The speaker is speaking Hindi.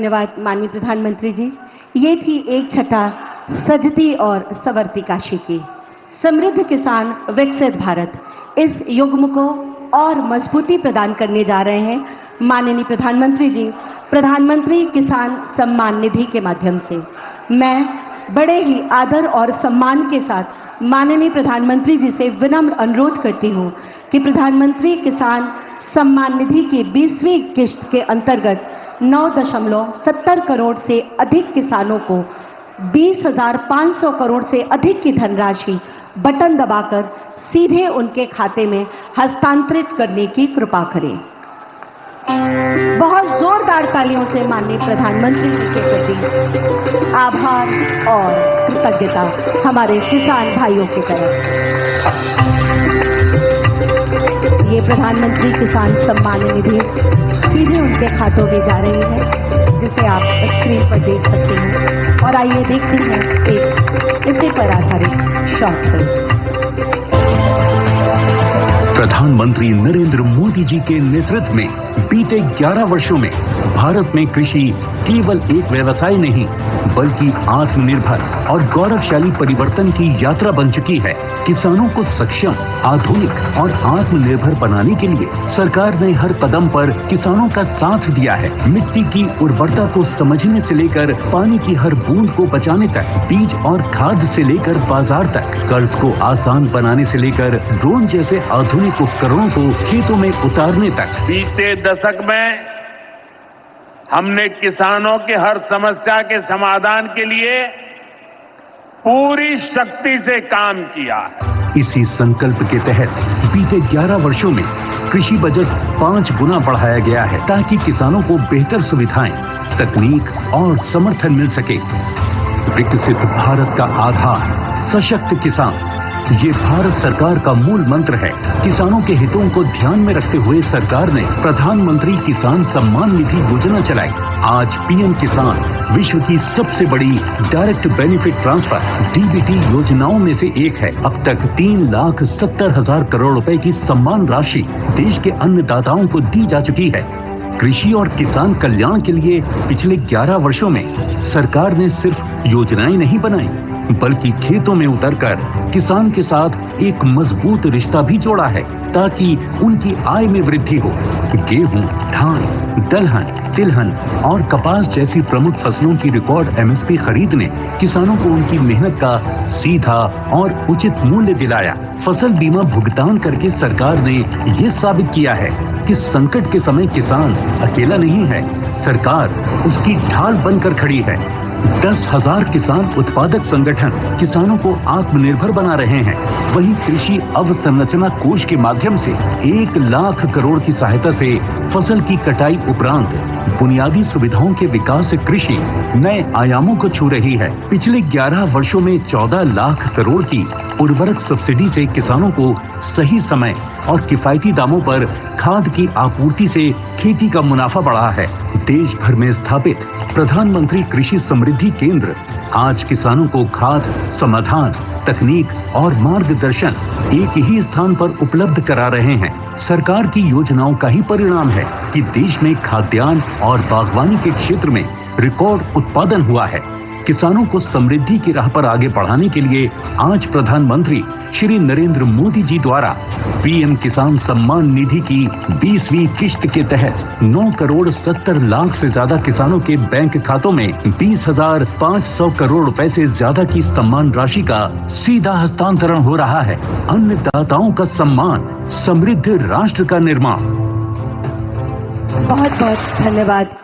धन्यवाद माननीय प्रधानमंत्री जी। ये थी एक छटा सजती और संवरती काशी की। समृद्ध किसान विकसित भारत, इस युग्म को और मजबूती प्रदान करने जा रहे हैं माननीय प्रधानमंत्री जी प्रधानमंत्री किसान सम्मान निधि के माध्यम से। मैं बड़े ही आदर और सम्मान के साथ माननीय प्रधानमंत्री जी से विनम्र अनुरोध करती हूं कि प्रधानमंत्री किसान सम्मान निधि की 20वीं किश्त के अंतर्गत 9.70 करोड़ से अधिक किसानों को 20,500 करोड़ से अधिक की धनराशि बटन दबाकर सीधे उनके खाते में हस्तांतरित करने की कृपा करें। बहुत जोरदार तालियों से माननीय प्रधानमंत्री जी के प्रति आभार और कृतज्ञता हमारे किसान भाइयों की तरफ। ये प्रधानमंत्री किसान सम्मान निधि सीधे उनके खातों में जा रही है, जिसे आप स्क्रीन पर देख सकते हैं। और आइए देखते हैं एक इसी पर आधारित शॉर्ट फिल्म। प्रधानमंत्री नरेंद्र मोदी जी के नेतृत्व में बीते 11 वर्षों में भारत में कृषि केवल एक व्यवसाय नहीं बल्कि आत्मनिर्भर और गौरवशाली परिवर्तन की यात्रा बन चुकी है। किसानों को सक्षम, आधुनिक और आत्मनिर्भर बनाने के लिए सरकार ने हर कदम पर किसानों का साथ दिया है। मिट्टी की उर्वरता को समझने से लेकर पानी की हर बूंद को बचाने तक, बीज और खाद से लेकर बाजार तक, कर्ज को आसान बनाने से लेकर ड्रोन जैसे आधुनिक उपकरणों को खेतों में उतारने तक। बीते दशक में हमने किसानों के हर समस्या के समाधान के लिए पूरी शक्ति से काम किया है। इसी संकल्प के तहत बीते 11 वर्षों में कृषि बजट 5 गुना बढ़ाया गया है ताकि किसानों को बेहतर सुविधाएं, तकनीक और समर्थन मिल सके। विकसित भारत का आधार सशक्त किसान, ये भारत सरकार का मूल मंत्र है। किसानों के हितों को ध्यान में रखते हुए सरकार ने प्रधानमंत्री किसान सम्मान निधि योजना चलाई। आज पीएम किसान विश्व की सबसे बड़ी डायरेक्ट बेनिफिट ट्रांसफर डीबीटी योजनाओं में से एक है। अब तक 3,70,000 करोड़ रुपए की सम्मान राशि देश के अन्नदाताओं को दी जा चुकी है। कृषि और किसान कल्याण के लिए पिछले 11 वर्षों में सरकार ने सिर्फ योजनाएं नहीं बनाई बल्कि खेतों में उतरकर किसान के साथ एक मजबूत रिश्ता भी जोड़ा है ताकि उनकी आय में वृद्धि हो। गेहूं, धान, दलहन, तिलहन और कपास जैसी प्रमुख फसलों की रिकॉर्ड एमएसपी खरीद ने किसानों को उनकी मेहनत का सीधा और उचित मूल्य दिलाया। फसल बीमा भुगतान करके सरकार ने ये साबित किया है कि संकट के समय किसान अकेला नहीं है, सरकार उसकी ढाल बनकर खड़ी है। 10,000 किसान उत्पादक संगठन किसानों को आत्मनिर्भर बना रहे हैं। वहीं कृषि अवसंरचना कोष के माध्यम से 1 लाख करोड़ की सहायता से फसल की कटाई उपरांत बुनियादी सुविधाओं के विकास से कृषि नए आयामों को छू रही है। पिछले 11 वर्षों में 14 लाख करोड़ की उर्वरक सब्सिडी से किसानों को सही समय और किफायती दामों पर खाद की आपूर्ति से खेती का मुनाफा बढ़ा है। देश भर में स्थापित प्रधानमंत्री कृषि समृद्धि केंद्र आज किसानों को खाद, समाधान, तकनीक और मार्गदर्शन एक ही स्थान पर उपलब्ध करा रहे हैं। सरकार की योजनाओं का ही परिणाम है कि देश में खाद्यान्न और बागवानी के क्षेत्र में रिकॉर्ड उत्पादन हुआ है। किसानों को समृद्धि की राह पर आगे बढ़ाने के लिए आज प्रधानमंत्री श्री नरेंद्र मोदी जी द्वारा पीएम किसान सम्मान निधि की 20वीं किश्त के तहत 9 करोड़ 70 लाख से ज्यादा किसानों के बैंक खातों में 20,500 करोड़ रुपए से ज्यादा की सम्मान राशि का सीधा हस्तांतरण हो रहा है। अन्नदाताओं का सम्मान, समृद्ध राष्ट्र का निर्माण। बहुत बहुत धन्यवाद।